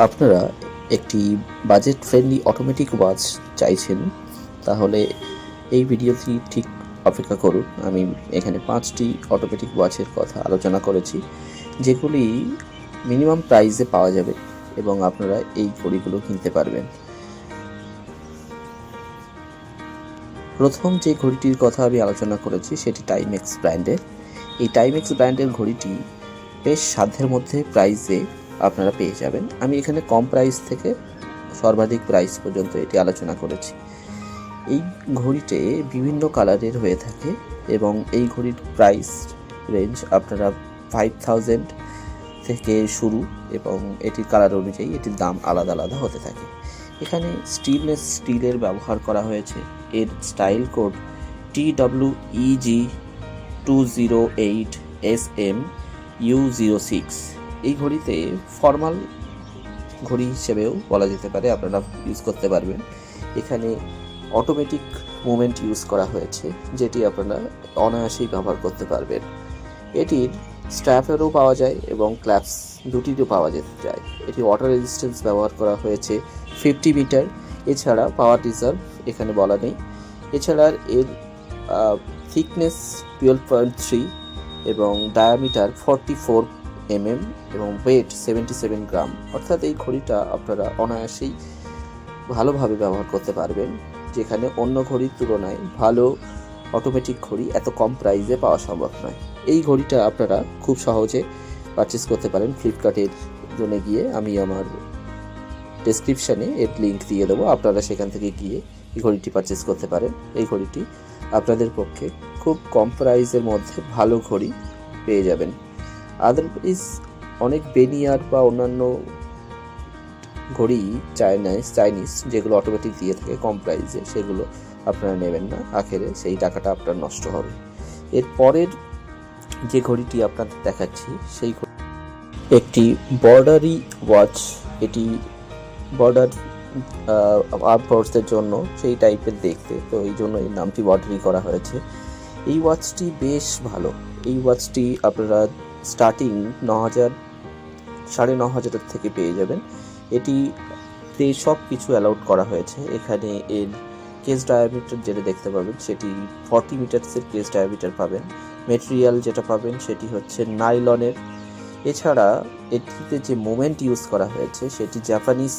আপনারা একটি budget friendly automatic watch চাইছেন, তাহলে এই ভিডিওটি ঠিক অপেক্ষা করুন। আমি এখানে 5টি অটোমেটিক ওয়াচের কথা আলোচনা করেছি, যেগুলি মিনিমাম প্রাইসে পাওয়া যাবে এবং আপনারা এই ঘড়িগুলো কিনতে পারবেন। প্রথম যে ঘড়িটির কথা আমি আলোচনা করেছি সেটি টাইমেক্স ব্র্যান্ডের। এই টাইমেক্স ব্র্যান্ডের ঘড়িটি বেশ সাধ্যের মধ্যে প্রাইসে আপনারা পেয়ে যাবেন। আমি এখানে কম প্রাইস থেকে সর্বাধিক প্রাইস পর্যন্ত এটি আলোচনা করেছি। এই ঘড়িতে বিভিন্ন কালারের হয়ে থাকে এবং এই ঘড়ির প্রাইস রেঞ্জ আপনারা 5000 থেকে শুরু এবং এটির কালার অনুযায়ী এটির দাম আলাদা আলাদা হতে থাকে। এখানে স্টেনলেস স্টিলের ব্যবহার করা হয়েছে। এর স্টাইল কোড TWEG208SM-U06। এই ঘড়িতে ফর্মাল ঘড়ি হিসেবেও বলা যেতে পারে, আপনারা ইউজ করতে পারবেন। এখানে অটোমেটিক মুভমেন্ট ইউজ করা হয়েছে, যেটি আপনারা অনায়াসেই ব্যবহার করতে পারবেন। এটির স্ট্র্যাপেরও পাওয়া যায় এবং ক্ল্যাপস দুটিরও পাওয়া যেতে যায়। এটি ওয়াটার রেজিস্ট্যান্স ব্যবহার করা হয়েছে 50 মিটার। এছাড়া পাওয়ার রিজার্ভ এখানে বলা নেই। এছাড়া এর থিকনেস 12.3 এবং ডায়ামিটার 44 mm এবং ওয়েট 77 গ্রাম। অর্থাৎ এই ঘড়িটা আপনারা অনায়াসেই ভালোভাবে ব্যবহার করতে পারবেন, যেখানে অন্য ঘড়ির তুলনায় ভালো অটোমেটিক ঘড়ি এত কম প্রাইসে পাওয়া সম্ভব নয়। এই ঘড়িটা আপনারা খুব সহজে পারচেস করতে পারেন ফ্লিপকার্টের জন্য গিয়ে। আমি আমার ডেসক্রিপশানে এর লিঙ্ক দিয়ে দেবো, আপনারা সেখান থেকে গিয়ে এই ঘড়িটি পারচেস করতে পারেন। এই ঘড়িটি আপনাদের পক্ষে খুব কম প্রাইসের মধ্যে ভালো ঘড়ি পেয়ে যাবেন। আদারওয়াইজ অনেক বেনিয়ার বা অন্যান্য ঘড়ি চাইনিজ যেগুলো অটোমেটিক দিয়ে থাকে কম প্রাইসে, সেগুলো আপনারা নেবেন না, আখেরে সেই টাকাটা আপনার নষ্ট হবে। এর পরের যে ঘড়িটি আপনাদের দেখাচ্ছি সেই একটি বর্ডারি ওয়াচ। এটি বর্ডার আর্ম ফোর্সের জন্য সেই টাইপের দেখতে, তো এই জন্য এই নামটি বর্ডারি করা হয়েছে। এই ওয়াচটি বেশ ভালো। এই ওয়াচটি আপনারা স্টার্টিং 9,000-9,500 থেকে পেয়ে যাবেন। এটিতে সব কিছু অ্যালাউড করা হয়েছে। এখানে এর কেস ডায়ামিটার যেটা দেখতে পাবেন সেটি 40 মিটারসের কেস ডায়ামিটার পাবেন। মেটেরিয়াল যেটা পাবেন সেটি হচ্ছে নাইলনের। এছাড়া এটিতে যে মোমেন্ট ইউজ করা হয়েছে সেটি জাপানিজ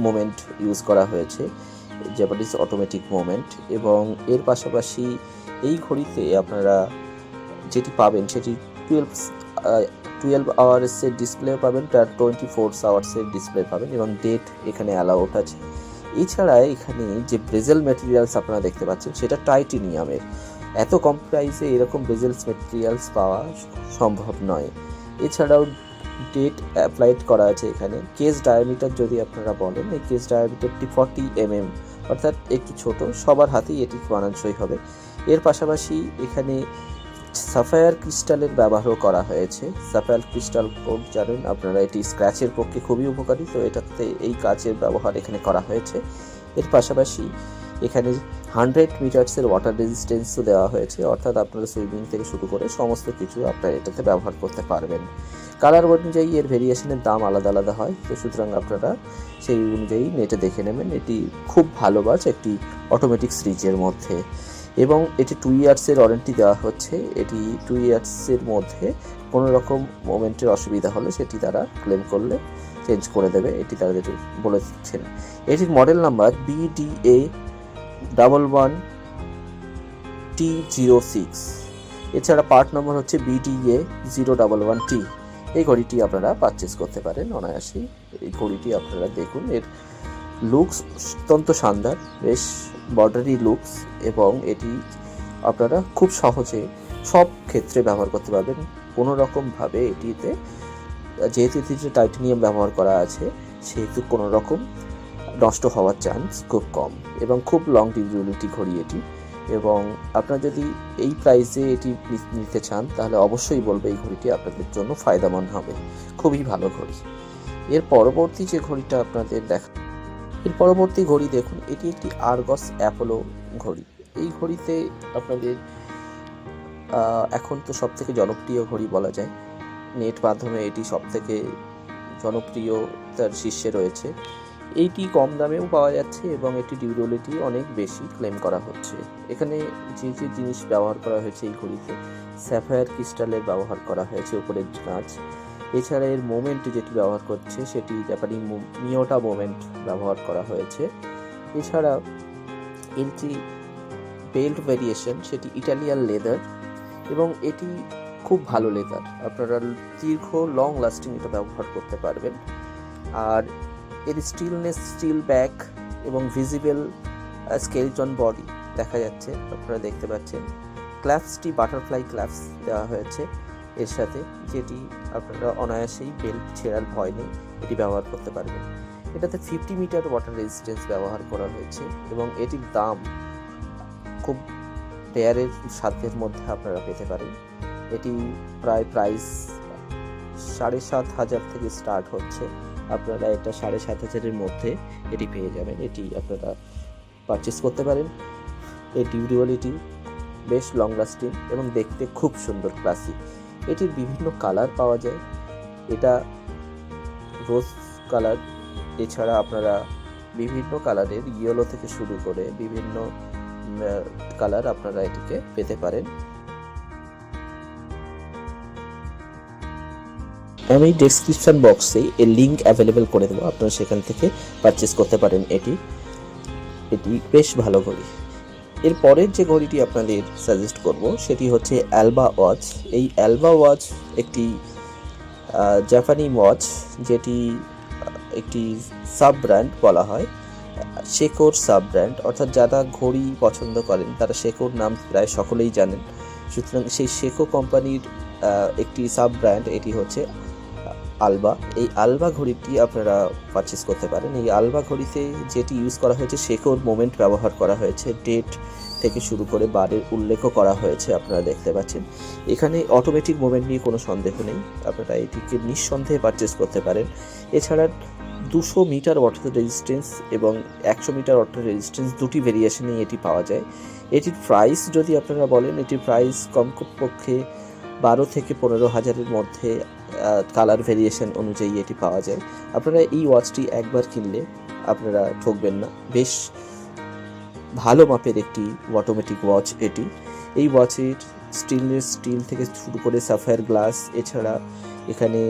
মোমেন্ট ইউজ করা হয়েছে, জাপানিজ অটোমেটিক মোমেন্ট। এবং এর পাশাপাশি এই ঘড়িতে আপনারা যেটি পাবেন সেটি 12 আওয়ার্সের ডিসপ্লে পাবেন, তার 24 আওয়ার্সের ডিসপ্লে পাবেন এবং ডেট এখানে অ্যালাউড আছে। এছাড়া এখানে যে ব্রেজেল ম্যাটেরিয়ালস আপনারা দেখতে পাচ্ছেন সেটা টাইটেনিয়ামের। এত কম প্রাইসে এরকম ব্রেজেলস ম্যাটেরিয়ালস পাওয়া সম্ভব নয়। এছাড়াও ডেট অ্যাপ্লাইড করা আছে এখানে। কেস ডায়ামিটার যদি আপনারা বলেন, এই কেস ডায়ামিটারটি 40 mm, অর্থাৎ একটু ছোট, সবার হাতেই এটি মানানসই হবে। এর পাশাপাশি এখানে সাফায়ার ক্রিস্টালের ব্যবহারও করা হয়েছে। সাফায়ার ক্রিস্টাল কোড জানেন আপনারা, এটি স্ক্র্যাচের পক্ষে খুবই উপকারী, তো এটাতে এই কাচের ব্যবহার এখানে করা হয়েছে। এর পাশাপাশি এখানে 100 মিটারসের ওয়াটার রেজিস্ট্যান্সও দেওয়া হয়েছে, অর্থাৎ আপনারা সুইমিং থেকে শুরু করে সমস্ত কিছু আপনারা এটাতে ব্যবহার করতে পারবেন। কালার অনুযায়ী এর ভেরিয়েশনের দাম আলাদা আলাদা হয়, তো সুতরাং আপনারা সেই অনুযায়ী নেটে দেখে নেবেন। এটি খুব ভালো ওয়াচ, একটি অটোমেটিক সিরিজের মধ্যে, এবং এটি 2 ইয়ার্সের ওয়ারেন্টি দেওয়া হচ্ছে। এটি 2 ইয়ার্সের মধ্যে কোনো রকম মোমেন্টের অসুবিধা হলে সেটি তারা ক্লেম করলে চেঞ্জ করে দেবে, এটি তারা বলে দিচ্ছেন। এটির মডেল নাম্বার BDA11T06। এছাড়া পার্ট নম্বর হচ্ছে BDA011T। এই ঘড়িটি আপনারা পারচেস করতে পারেন অনায়াসেই। এই ঘড়িটি আপনারা দেখুন, এর লুকস অত্যন্ত শানদার, বেশ বর্ডারি লুকস, এবং এটি আপনারা খুব সহজে সব ক্ষেত্রে ব্যবহার করতে পারবেন। কোনো রকমভাবে এটিতে, যেহেতু এটিতে টাইটেনিয়াম ব্যবহার করা আছে, সেহেতু কোনো রকম নষ্ট হওয়ার চান্স খুব কম, এবং খুব লং ডিউরেবিলিটি ঘড়ি এটি। এবং আপনারা যদি এই প্রাইসে এটি নিতে চান তাহলে অবশ্যই বলবো এই ঘড়িটি আপনাদের জন্য ফায়দামন্দ হবে, খুবই ভালো ঘড়ি। এর পরবর্তী যে ঘড়িটা আপনাদের এর পরবর্তী ঘড়ি দেখুন, এটি একটি আর্গস অ্যাপোলো ঘড়ি। এই ঘড়িতে আপনাদের এখন তো সবথেকে জনপ্রিয় ঘড়ি বলা যায়, নেট মাধ্যমে এটি সবথেকে জনপ্রিয় তার শীর্ষে রয়েছে। এইটি কম দামেও পাওয়া যাচ্ছে এবং এটি ডিউরেবিলিটি অনেক বেশি ক্লেম করা হচ্ছে। এখানে যে যে জিনিস ব্যবহার করা হয়েছে এই ঘড়িতে, স্যাফায়ার ক্রিস্টালের ব্যবহার করা হয়েছে উপরের কাঁচ। এছাড়া এর মোমেন্ট যেটি ব্যবহার করছে সেটি জাপানি মিওটা মোমেন্ট ব্যবহার করা হয়েছে। এছাড়া এর যে বেল্ট ভেরিয়েশন সেটি ইটালিয়ান লেদার এবং এটি খুব ভালো লেদার, আপনারা দীর্ঘ লং লাস্টিং এটা ব্যবহার করতে পারবেন। আর এর স্টিলনেস, স্টিল ব্যাক এবং ভিজিবল স্কেলটন বডি দেখা যাচ্ছে, আপনারা দেখতে পাচ্ছেন। ক্ল্যাপসটি বাটারফ্লাই ক্ল্যাপস দেওয়া হয়েছে এর সাথে, যেটি আপনারা অনায়াসেই বেল্ট ছেঁড়ার ভয় নেই এটি ব্যবহার করতে পারবেন। এটাতে 50 মিটার ওয়াটার রেজিস্ট্যান্স ব্যবহার করা হয়েছে এবং এটির দাম খুব পেয়ারের সাধ্যের মধ্যে আপনারা পেতে পারেন। এটি প্রাইস 7,500 থেকে স্টার্ট হচ্ছে, আপনারা এটা 7,500-এর মধ্যে এটি পেয়ে যাবেন। এটি আপনারা পারচেস করতে পারেন। এর ডিউরেবিলিটি বেশ লং লাস্টিং এবং দেখতে খুব সুন্দর, ক্লাসিক। এটির বিভিন্ন কালার পাওয়া যায়, এটা রোজ কালার, এছাড়া আপনারা বিভিন্ন কালারের ইয়েলো থেকে শুরু করে বিভিন্ন কালার আপনারা এটিকে পেতে পারেন। আমি ডেসক্রিপশন বক্সে এর লিঙ্ক অ্যাভেলেবেল করে দেবো, আপনারা সেখান থেকে পারচেস করতে পারেন। এটি বেশ ভালো ঘড়ি। এর পরের যে ঘড়িটি আপনাদের সাজেস্ট করব সেটি হচ্ছে অ্যালবা ওয়াচ। এই অ্যালবা ওয়াচ একটি জাপানি ওয়াচ, যেটি একটি সাব ব্র্যান্ড বলা হয়, শেকোর সাব ব্র্যান্ড, অর্থাৎ যারা ঘড়ি পছন্দ করেন তারা শেকোর নাম প্রায় সকলেই জানেন। সুতরাং সেই শেকো কোম্পানির একটি সাব ব্র্যান্ড এটি হচ্ছে আলবা। এই আলবা ঘড়িটি আপনারা পারচেস করতে পারেন। এই আলবা ঘড়িতে যেটি ইউজ করা হয়েছে শেকোর মোমেন্ট ব্যবহার করা হয়েছে, ডেট থেকে শুরু করে বারের উল্লেখও করা হয়েছে, আপনারা দেখতে পাচ্ছেন। এখানে অটোমেটিক মোমেন্ট নিয়ে কোনো সন্দেহ নেই, আপনারা এটিকে নিঃসন্দেহে পারচেস করতে পারেন। এছাড়া 200 মিটার ওয়াটার রেজিস্ট্যান্স এবং 100 মিটার ওয়াটার রেজিস্ট্যান্স দুটি ভেরিয়েশনেই এটি পাওয়া যায়। এটির প্রাইস যদি আপনারা বলেন, এটির প্রাইস কমপক্ষে 12 থেকে 15,000-এর মধ্যে কালার ভেরিয়েশন অনুযায়ী এটি পাওয়া যায়। আপনারা এই ওয়াচটি একবার কিনলে আপনারা ঠকবেন না, বেশ ভালো মাপের একটি অটোমেটিক ওয়াচ এটি। এই ওয়াচের স্টিল থেকে শুরু করে সাফায়ার গ্লাস, এছাড়া এখানে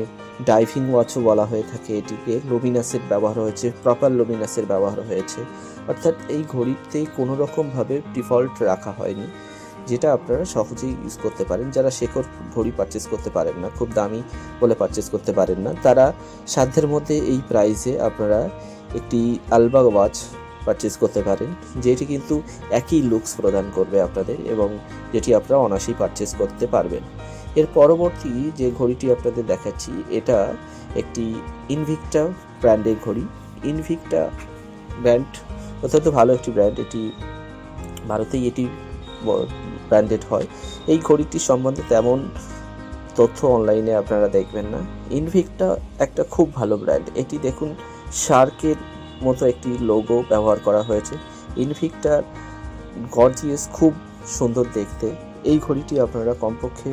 ডাইভিং ওয়াচও বলা হয়ে থাকে এটিকে। লুমিনাসের ব্যবহার হয়েছে, প্রপার লুমিনাসের ব্যবহার হয়েছে, অর্থাৎ এই ঘড়িতে কোনো রকমভাবে ডিফল্ট রাখা হয়নি, যেটা আপনারা সহজেই ইউজ করতে পারেন। যারা শেকোর ঘড়ি পারচেস করতে পারেন না, খুব দামি বলে পারচেস করতে পারেন না, তারা সাধ্যের মধ্যে এই প্রাইসে আপনারা একটি আলবা ওয়াচ পারচেস করতে পারেন, যেটি কিন্তু একই লুকস প্রদান করবে আপনাদের এবং যেটি আপনারা অনায়াসেই পারচেস করতে পারবেন। এর পরবর্তী যে ঘড়িটি আপনাদের দেখাচ্ছি, এটা একটি ইনভিক্টা ব্র্যান্ডের ঘড়ি। ইনভিক্টা ব্র্যান্ড অত্যন্ত ভালো একটি ব্র্যান্ড, এটি ভারতেই এটি ব্র্যান্ডেড হয়। এই ঘড়িটির সম্বন্ধে তেমন তথ্য অনলাইনে আপনারা দেখবেন না। ইনভিক্টা একটা খুব ভালো ব্র্যান্ড। এটি দেখুন, শার্কের মতো একটি লোগো ব্যবহার করা হয়েছে। ইনভিক্টার গর্জিয়াস, খুব সুন্দর দেখতে। এই ঘড়িটি আপনারা কমপক্ষে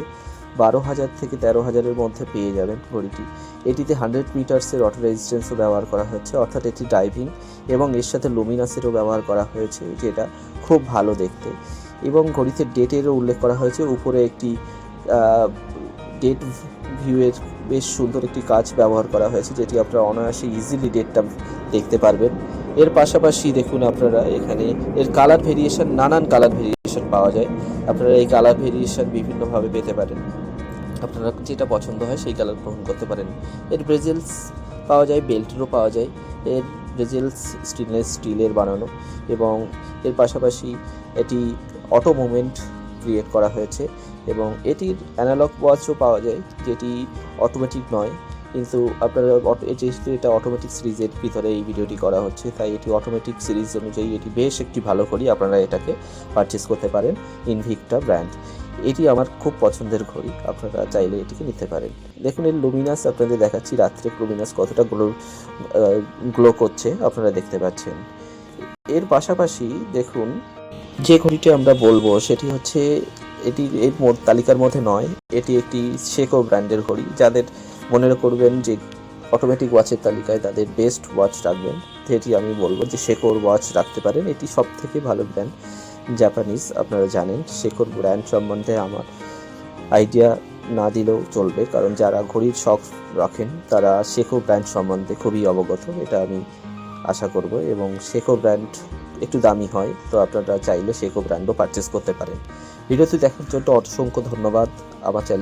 12,000 থেকে 13,000-এর মধ্যে পেয়ে যাবেন ঘড়িটি। এটিতে 100 মিটার্সের ওয়াটার রেজিস্ট্যান্সও ব্যবহার করা হয়েছে, অর্থাৎ এটি ডাইভিং, এবং এর সাথে লুমিনাসেরও ব্যবহার করা হয়েছে, যেটা খুব ভালো দেখতে। এবং ঘড়িতে ডেটেরও উল্লেখ করা হয়েছে। উপরে একটি ডেট ভিউয়ের বেশ সুন্দর একটি কাজ ব্যবহার করা হয়েছে, যেটি আপনারা অনায়াসে ইজিলি ডেটটা দেখতে পারবেন। এর পাশাপাশি দেখুন, আপনারা এখানে এর কালার ভেরিয়েশন, নানান কালার ভেরিয়েশন পাওয়া যায়। আপনারা এই কালার ভেরিয়েশন বিভিন্নভাবে পেতে পারেন, আপনারা যেটা পছন্দ হয় সেই কালার গ্রহণ করতে পারেন। এর ব্রেজেলস পাওয়া যায়, বেল্টেরও পাওয়া যায়। এর ব্রেজেলস স্টেনলেস স্টিলের বানানো এবং এর পাশাপাশি এটি অটো মুভমেন্ট ক্রিয়েট করা হয়েছে এবং এটির অ্যানালগ ওয়াচও পাওয়া যায়, যেটি অটোমেটিক নয়, কিন্তু আপনারা যেহেতু এটা অটোমেটিক সিরিজের ভিতরে এই ভিডিওটি করা হচ্ছে, তাই এটি অটোমেটিক সিরিজ অনুযায়ী এটি বেশ একটি ভালো ঘড়ি, আপনারা এটাকে পারচেস করতে পারেন। ইনভিক্টা ব্র্যান্ড, এটি আমার খুব পছন্দের ঘড়ি, আপনারা চাইলে এটিকে নিতে পারেন। দেখুন, এর লুমিনাস আপনাদের দেখাচ্ছি, রাত্রে লুমিনাস কতটা গ্লো করছে আপনারা দেখতে পাচ্ছেন। এর পাশাপাশি দেখুন, যে ঘড়িটি আমরা বলবো সেটি হচ্ছে, এটি এর তালিকার মধ্যে নয়, এটি একটি শেকো ব্র্যান্ডের ঘড়ি। যাদের মনে করবেন যে অটোমেটিক ওয়াচের তালিকায় তাদের বেস্ট ওয়াচ রাখবেন, সেটি আমি বলবো যে শেকোর ওয়াচ রাখতে পারেন। এটি সব থেকে ভালো ব্র্যান্ড, জাপানিজ, আপনারা জানেন। শেকোর ব্র্যান্ড সম্বন্ধে আমার আইডিয়া না দিলেও চলবে, কারণ যারা ঘড়ির শখ রাখেন তারা শেকো ব্র্যান্ড সম্বন্ধে খুবই অবগত, এটা আমি আশা করব। এবং শেকো ব্র্যান্ড একটু দামি হয়, তো আপনারা চাইলে শেকো ব্র্যান্ডও পারচেস করতে পারেন। ভিডিওটি দেখার জন্য অসংখ্য ধন্যবাদ। আমার চ্যানেল